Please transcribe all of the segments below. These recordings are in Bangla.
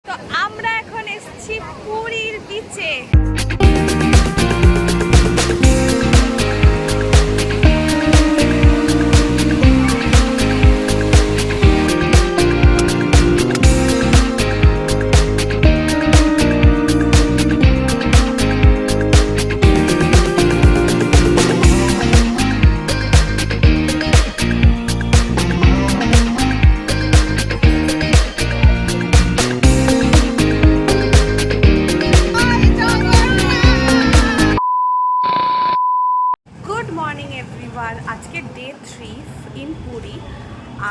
তো আমরা এখন এসেছি পুরীর বিচে। আজকে ডে 3 ইন পুরী।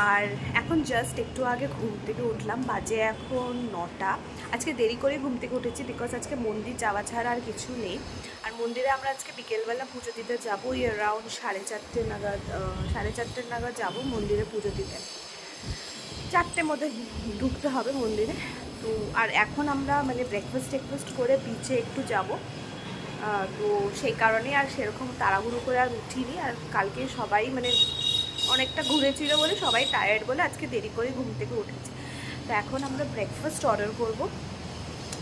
আর এখন জাস্ট একটু আগে ঘুম থেকে উঠলাম, বাজে এখন 9টা। আজকে দেরি করে ঘুম থেকে উঠেছি বিকজ আজকে মন্দির যাওয়া ছাড়া আর কিছু নেই। আর মন্দিরে আমরা আজকে বিকেলবেলা পুজো দিতে যাবো, অ্যারাউন্ড 4:30 নাগাদ 4:30 নাগাদ যাবো মন্দিরে পুজো দিতে। 4টের মধ্যে ঢুকতে হবে মন্দিরে। তো আর এখন আমরা মানে ব্রেকফাস্ট করে বিচে একটু যাব। তো সেই কারণে আর সেরকম তাড়াহুড়ো করে আর উঠিনি। আর কালকে সবাই মানে অনেকটা ঘুরেছিল বলে সবাই টায়ার্ড বলে আজকে দেরি করে ঘুম থেকে উঠেছি। তো এখন আমরা ব্রেকফাস্ট অর্ডার করব।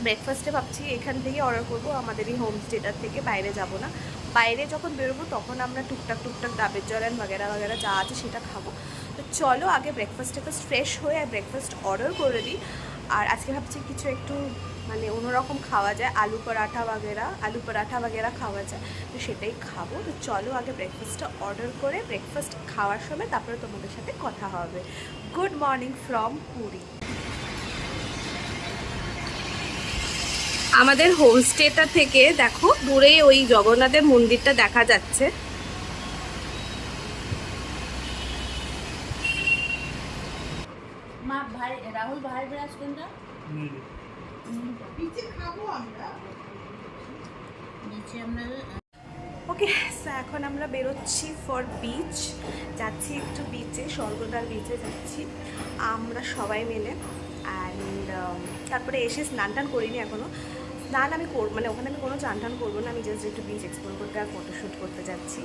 ব্রেকফাস্টে ভাবছি এখান থেকে অর্ডার করব, আমাদেরই হোমস্টেটার থেকে, বাইরে যাব না। বাইরে যখন বেরোবো তখন আমরা টুকটাক ডাবের জল অ্যান্ড বাগেরা যা আছে সেটা খাবো। তো চলো আগে ব্রেকফাস্টে ফ্রেশ হয়ে আর ব্রেকফাস্ট অর্ডার করে দিই। আর আজকে ভাবছি কিছু একটু মানে অন্যরকম খাওয়া যায়, আলু পরাঠা বাগেরা খাওয়া যায়, তো সেটাই খাবো। তো চলো আগে ব্রেকফাস্টটা অর্ডার করে ব্রেকফাস্ট খাওয়ার সময় তারপরে তোমাদের সাথে কথা হবে। Good morning from Puri. আমাদের হোমস্টেটা থেকে দেখো দূরে ওই জগন্নাথের মন্দিরটা দেখা যাচ্ছে। মা ভাই রাহুল ভাই ব্রাশ কোনটা নিচে খাবো আমরা ওকে, এখন আমরা বেরোচ্ছি ফর বিচ, যাচ্ছি একটু বিচে, স্বর্গদ্বার বিচে যাচ্ছি আমরা সবাই মিলে। অ্যান্ড তারপরে এসে স্নান টান করিনি এখনও। স্নান আমি করবো মানে ওখানে আমি কোনো চান টান করবো না, আমি জাস্ট একটু বিচ এক্সপ্লোর করতে আর ফটোশ্যুট করতে যাচ্ছি।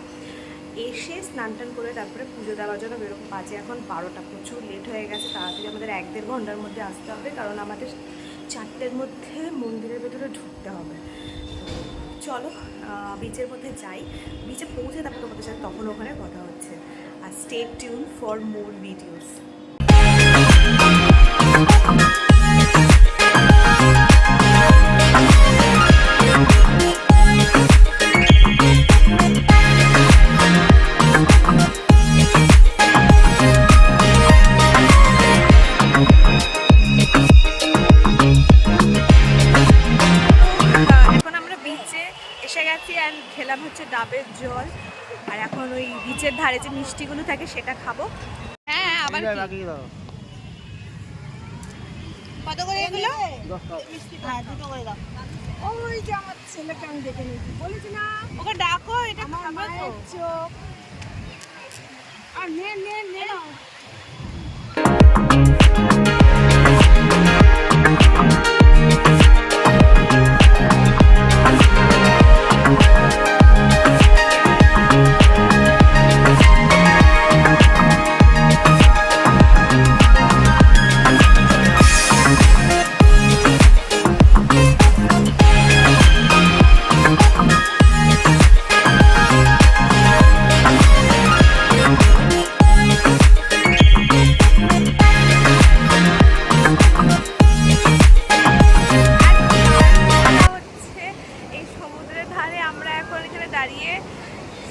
এসে স্নান টান করে তারপরে পুজো দেওয়ার জন্য বেরোবো। বাজে এখন 12টা, প্রচুর লেট হয়ে গেছে। তাড়াতাড়ি আমাদের 1-1.5 ঘন্টার মধ্যে আসতে হবে, কারণ আমাদের 4টের মধ্যে মন্দিরের ভেতরে ঢুকতে হবে। তো চলো বিচের মধ্যে যাই, বিচে পৌঁছে তারপর তোমাদের সাথে তখন ওখানে কথা হচ্ছে। আর stay tune for more videos. খেলাম হচ্ছে ডাবের জল, আর এখন ওই বিচের ধারে যে মিষ্টিগুলো থাকে সেটা খাবো। হ্যাঁ আবার কত করে এগুলো? 10 টাকা। হ্যাঁ 2 করে দাও। ওই যে আমার ছেলেকে আমি দেখে নিয়েছি, বলেছি না ওকে ডাকো, এটা খাবো তো। চোখ আর নে দাঁড়িয়ে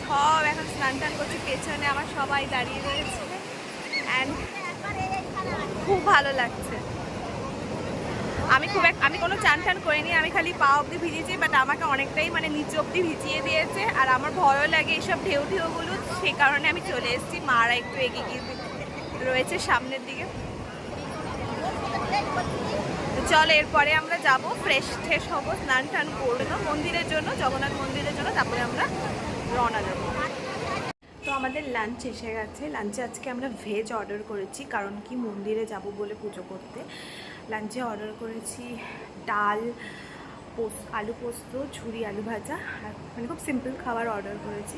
সব এখন স্নান টান করছি। পেছনে আমার সবাই দাঁড়িয়ে রয়েছে অ্যান্ড খুব ভালো লাগছে। আমি কোনো চান টান করিনি, আমি খালি পা অবধি ভিজিয়েছি, বাট আমাকে অনেকটাই মানে নিচে অবধি ভিজিয়ে দিয়েছে। আর আমার ভয়ও লাগে এইসব ঢেউগুলো, সেই কারণে আমি চলে এসেছি। মারা একটু এগিয়ে রয়েছে সামনের দিকে। চলো এরপরে আমরা যাব, ফ্রেশ হবো, স্নান টান করবো মন্দিরের জন্য, জগন্নাথ মন্দিরের জন্য, তারপরে আমরা রওনা দেবো। তো আমাদের লাঞ্চ এসে গেছে। লাঞ্চে আজকে আমরা ভেজ অর্ডার করেছি, কারণ কি মন্দিরে যাব বলে পুজো করতে। লাঞ্চে অর্ডার করেছি ডাল, আলু পোস্ত, ঝুরি আলু ভাজা, আর মানে খুব সিম্পল খাবার অর্ডার করেছি।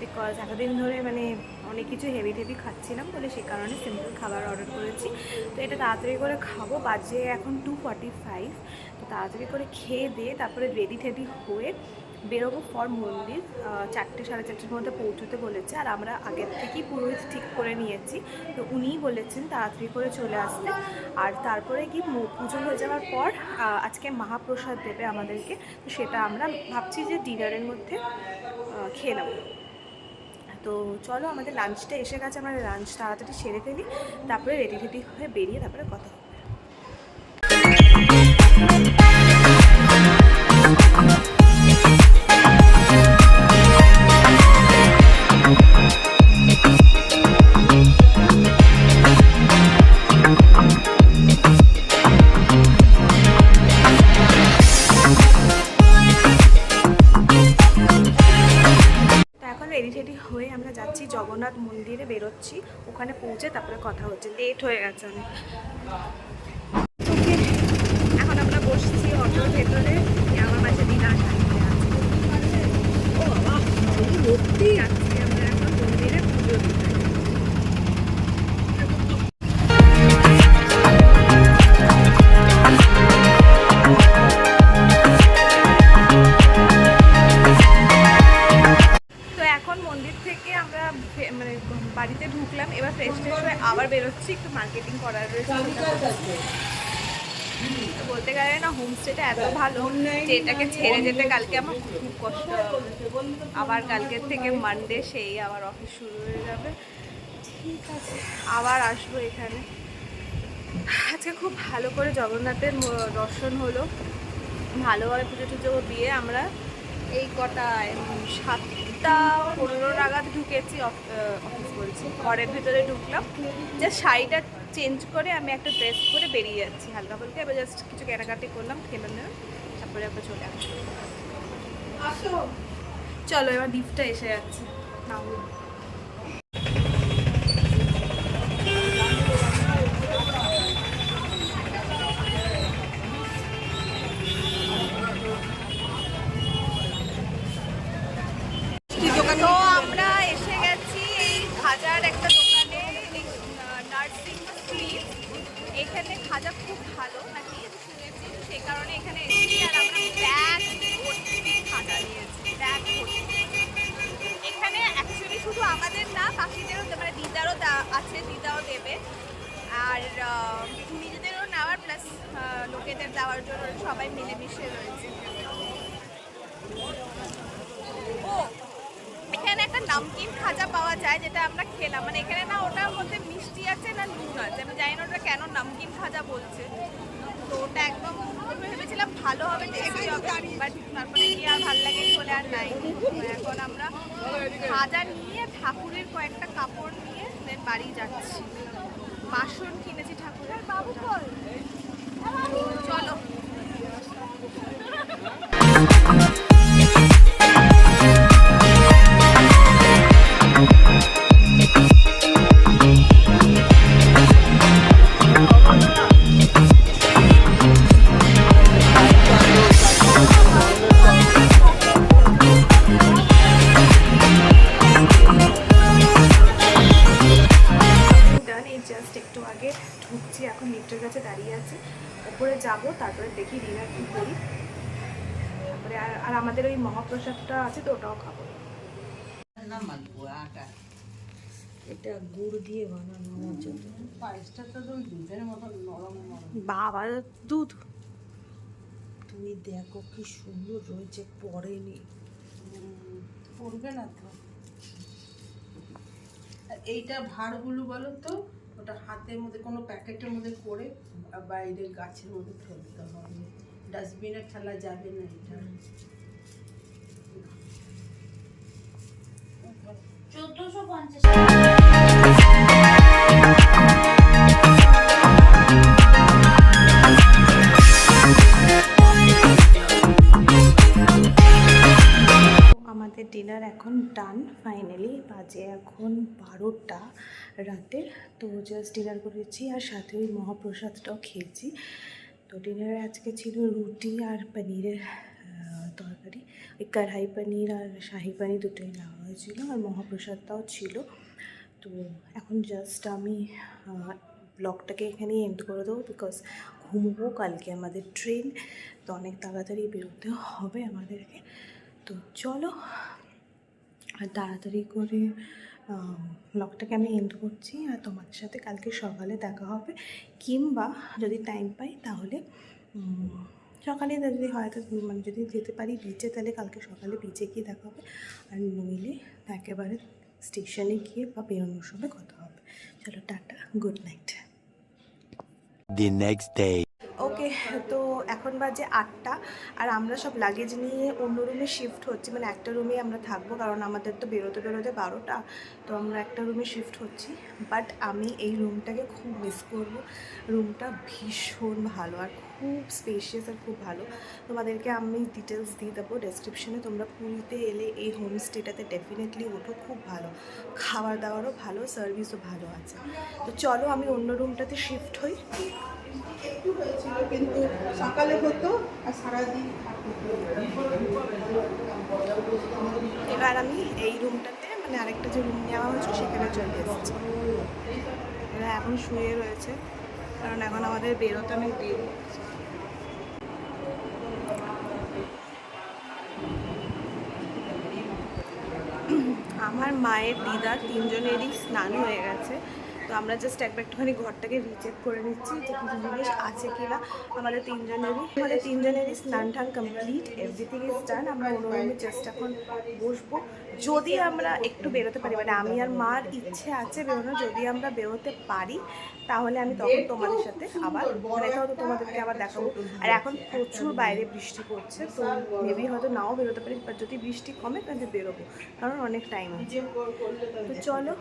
বিকজ এতদিন ধরে মানে অনেক কিছু হেভি টেভি খাচ্ছিলাম বলে সেই কারণে সিম্পল খাবার অর্ডার করেছি। তো এটা তাড়াতাড়ি করে খাবো, বাজে এখন 2:45। তো তাড়াতাড়ি করে খেয়ে দিয়ে তারপরে রেডি টেডি হয়ে বেরোবো ফর মন্দির। 4টে সাড়ে 4টের মধ্যে পৌঁছতে বলেছে, আর আমরা আগের থেকেই পুরোহিত ঠিক করে নিয়েছি। তো উনিই বলেছেন তাড়াতাড়ি করে চলে আসতে। আর তারপরে কি পুজো হয়ে যাওয়ার পর আজকে মহাপ্রসাদ দেবে আমাদেরকে, তো সেটা আমরা ভাবছি যে ডিনারের মধ্যে খেয়ে নেবো। তো চলো, আমাদের লাঞ্চটা এসে গেছে, আমরা লাঞ্চ তাড়াতাড়ি সেরে ফেলি, তারপরে রেডি রেডি হয়ে বেরিয়ে তারপরে কথা হবে। রেডি টেডি হয়ে আমরা যাচ্ছি জগন্নাথ মন্দিরে, বেরোচ্ছি। ওখানে পৌঁছে তারপরে কথা হচ্ছে, লেট হয়ে গেছে অনেক। এখন আমরা বসছি অটোর ভেতরে, আমার পাশে দিদা যাচ্ছি আমরা এখন মন্দিরে পুজো দিতে। মানে বাড়িতে ঢুকলাম, এবার ফ্রেশ ফ্রেশ হয়ে আবার বেরোচ্ছি, একটু মার্কেটিং করার রয়েছে। বলতে গেলে না, হোমস্টেটা এত ভালো যে এটাকে ছেড়ে যেতে কালকে আমার খুব কষ্ট হবে। আবার কালকের থেকে মানডে সেই আবার অফিস শুরু হয়ে যাবে। ঠিক আছে, আবার আসবো এখানে। আজকে খুব ভালো করে জগন্নাথের দর্শন হলো, ভালোভাবে পুজো টুজো দিয়ে আমরা এই কটায় 7টা 15 নাগাদ ঢুকেছি, অফিস বলছি, ঘরের ভিতরে ঢুকলাম। জাস্ট শাড়িটা চেঞ্জ করে আমি একটা ড্রেস পরে বেরিয়ে যাচ্ছি হালকা ফুলকা। এবার জাস্ট কিছু কেনাকাটি করলাম, খেলাম নেব, তারপরে আবার চলে আসবো। চলো, এবার লিফটটা এসে যাচ্ছে। নাও তো আমরা এসে গেছি এই খাজার একটা দোকানে, নার্সিং স্ট্রিট। এখানে খাজা খুব ভালো নাকি শুনেছি, সেই কারণে এখানে এসেছি। আর আমরা ব্যাগ ভর্তি খাজা নিয়েছি, ব্যাগ ভর্তি। এখানে অ্যাকচুয়ালি শুধু আমাদের না, কাকিদেরও, মানে দিদারও আছে, দিদাও দেবে। আর নিজেদেরও নেওয়ার প্লাস লোকেদের দেওয়ার জন্য সবাই মিলেমিশে রয়েছে। ও, এখানে একটা নামকিন খাজা পাওয়া যায়, যেটা আমরা খেলাম। মানে এখানে না ওটার মধ্যে মিষ্টি আছে না নুন আছে, আমি জানি না ওটা কেন নামকিন খাজা বলছে। তো ওটা একদম ভেবেছিলাম ভালো হবে, টেস্টি হবে, বাট তারপরে গিয়ে আর ভালো লাগে বলে আর নাই। এখন আমরা খাজা নিয়ে ঠাকুরের কয়েকটা কাপড় নিয়ে দেন বাড়ি যাচ্ছি। বাসন কিনেছি ঠাকুরের। বাবু বল, চলো। জাস্ট একটু আগে ঢুকছি, এখন লিফটের কাছে দাঁড়িয়ে আছি, উপরে যাব, তারপরে দেখি ডিনার কী করি। তারপরে আর আমাদের ওই মহাপ্রসাদটা আছে, তো ওটাও খাবো। এটা গুড় দিয়ে বানানো আমার জন্য। পায়েসটা তো ওই দুধের মতো নরম নরম। বাবা, দুধ! তুমি দেখো কি সুন্দর রয়েছে, পড়েনি, পড়বে না তো। এইটা ভাঁড়গুলো বলো তো, ওটা হাতের মধ্যে কোনো প্যাকেটের মধ্যে করে বাইরে গাছের মধ্যে ফেলতে হবে, ডাস্টবিনে ফেলা যাবে না। এটা 1450। আমাদের ডিনার এখন ডান ফাইনালি, বাজে এখন 12টা রাতের। তো জাস্ট ডিনার করেছি আর সাথে ওই মহাপ্রসাদটাও খেয়েছি। তো ডিনারে আজকে ছিল রুটি আর পনিরের তরকারি, ওই কড়াই পনির আর শাহি পনির দুটোই নেওয়া হয়েছিল, আর মহাপ্রসাদটাও ছিল। তো এখন জাস্ট আমি ব্লগটাকে এখানেই এন্ড করে দেবো, বিকজ ঘুমবো, কালকে আমাদের ট্রেন, তো অনেক তাড়াতাড়ি বেরোতে হবে আমাদেরকে। তো চলো আর তাড়াতাড়ি করে ব্লগটাকে আমি এন্ড করছি, আর তোমাদের সাথে কালকে সকালে দেখা হবে, কিংবা যদি টাইম পাই তাহলে সকালে যদি হয়তো মানে যদি যেতে পারি বিচে, তাহলে কালকে সকালে বিচে গিয়ে দেখা হবে, আর নইলে একেবারে স্টেশনে গিয়ে বা বেরোনোর সময় কথা হবে। চলো tata, good night. The next day. ওকে, তো এখন বাজে 8টা, আর আমরা সব লাগেজ নিয়ে অন্য রুমে শিফট হচ্ছি, মানে একটা রুমে আমরা থাকবো, কারণ আমাদের তো বেরোতে 12টা, তো আমরা একটা রুমে শিফট হচ্ছি। বাট আমি এই রুমটাকে খুব মিস করবো। রুমটা ভীষণ ভালো আর খুব স্পেশিয়াস আর খুব ভালো। তোমাদেরকে আমি ডিটেলস দিয়ে দেবো ডেসক্রিপশনে। তোমরা পুরীতে এলে এই হোমস্টেটাতে ডেফিনেটলি ওঠো, খুব ভালো, খাবার দাবারও ভালো, সার্ভিসও ভালো আছে। তো চলো আমি অন্য রুমটাতে শিফট হই। একটু হয়েছিল, কিন্তু সকালে হতো আর সারাদিন থাকতো। এবার আমি এই রুমটাতে মানে আরেকটা যে রুম নেওয়া হয়েছিল সেখানে চলে এসেছি। এরা এখন শুয়ে রয়েছে, কারণ এখন আমাদের বেরোতে অনেক দেরি। আমার মায়ের দিদার 3জনেরই স্নান হয়ে গেছে, তো আমরা জাস্ট একটুখানি ঘরটাকে রিচেক করে নিচ্ছি যে কিছু জিনিস আছে কিনা। আমাদের তিনজনেরই স্নান টান কমপ্লিট, এভরিথিং ইজ ডান। আমরা অন্যরকমের জাস্ট এখন বসবো। যদি আমরা একটু বেরোতে পারি, মানে আমি আর মার ইচ্ছে আছে বেরোনো, যদি আমরা বেরোতে পারি তাহলে আমি তখন তোমাদের সাথে আবার মানে হয়তো তোমাদেরকে আবার দেখাবো। আর এখন প্রচুর বাইরে বৃষ্টি পড়ছে, তো মেবি হয়তো নাও বেরোতে পারি, বাট যদি বৃষ্টি কমে তাহলে বেরোবো, কারণ অনেক টাইম আছে। তো চলো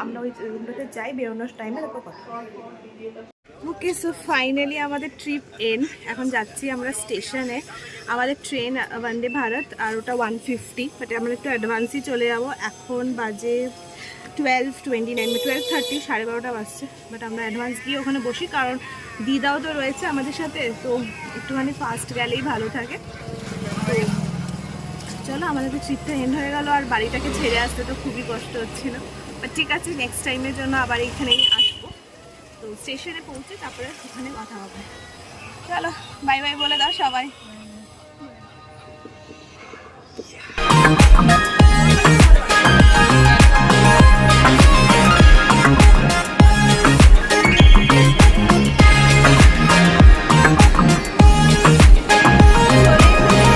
আমরা ওই রুমটাতে যাই, বেরোনোর টাইমে তারপর কথা। ওকে, সো ফাইনালি আমাদের ট্রিপ এন্ড। এখন যাচ্ছি আমরা স্টেশনে। আমাদের ট্রেন বন্দে ভারত, আর ওটা 150, বাট আমরা একটু অ্যাডভান্সই চলে যাবো। এখন বাজে 12:29, 12:30, 12:30 বাজছে, বাট আমরা অ্যাডভান্স গিয়ে ওখানে বসি, কারণ দিদাও তো রয়েছে আমাদের সাথে, তো একটুখানি ফাস্ট গেলেই ভালো থাকে। তো চলো, আমাদের তো ট্রিপটা এন্ড হয়ে গেল, আর বাড়িটাকে ছেড়ে আসতে তো খুবই কষ্ট হচ্ছিল, বাট ঠিক আছে, নেক্সট টাইমের জন্য আবার এইখানেই আসবো। তো স্টেশনে পৌঁছে তারপরে ওখানে কথা হবে। চলো বাই বাই বলে দাও সবাই।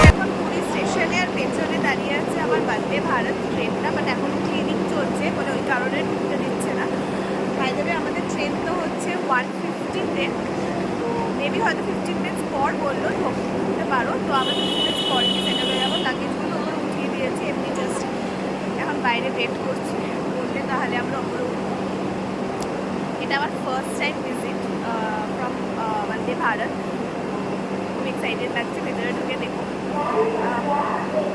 এখন পুরী স্টেশনে, আর পেছনে দাঁড়িয়ে আছে আমার বন্দে ভারত ট্রেনটা, বাট এখন ক্লিনিং চলছে বলে ওই কারণে ঢুকতে দিচ্ছে না। বাইরে আমাদের ট্রেন তো হচ্ছে 150-তে, তো মেবি হয়তো 15 মিনিটস পর বললো ঢুকতে পারো, তো আমরা 15 মিনিটস পর গিয়ে সেটা হয়ে যাবো। লাগেজগুলো ওপরে উঠিয়ে দিয়েছি, এমনি জাস্ট এখন বাইরে ওয়েট করছি, বললে তাহলে আমরা ওপরে উঠবো। এটা আমার first time visit from Vande Bharat, খুব এক্সাইটেড লাগছে। ভেতরে ঢুকে দেখো,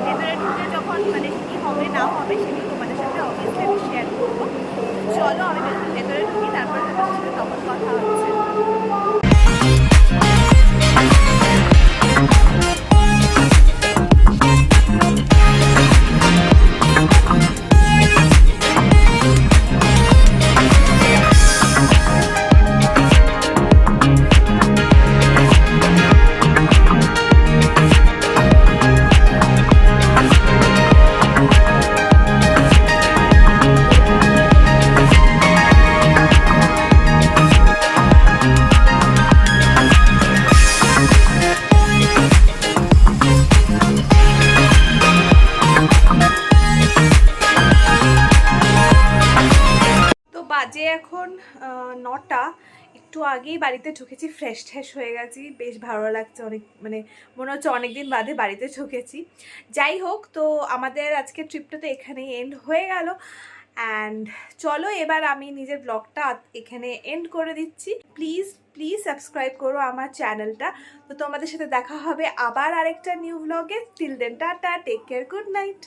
ভেতরে ঢুকে যখন মানে কী হবে না হবে সেগুলো তোমাদের সাথে অবভিয়াসলি আমি শেয়ার করবো। চলো আমি ভেতরে ঢুকি, তারপরে তোমাদের সাথে তখন কথা হচ্ছে। বাজে এখন 9টা, একটু আগেই বাড়িতে ঢুকেছি, ফ্রেশ ট্রেশ হয়ে গেছি, বেশ ভালো লাগছে, অনেক মানে মনে হচ্ছে অনেকদিন বাদে বাড়িতে ঢুকেছি। যাই হোক, তো আমাদের আজকে ট্রিপটা তো এখানেই এন্ড হয়ে গেল। অ্যান্ড চলো এবার আমি নিজের ব্লগটা এখানে এন্ড করে দিচ্ছি। প্লিজ সাবস্ক্রাইব করো আমার চ্যানেলটা। তো তোমাদের সাথে দেখা হবে আবার আরেকটা নিউ ব্লগে। Till then tata, take care, good night.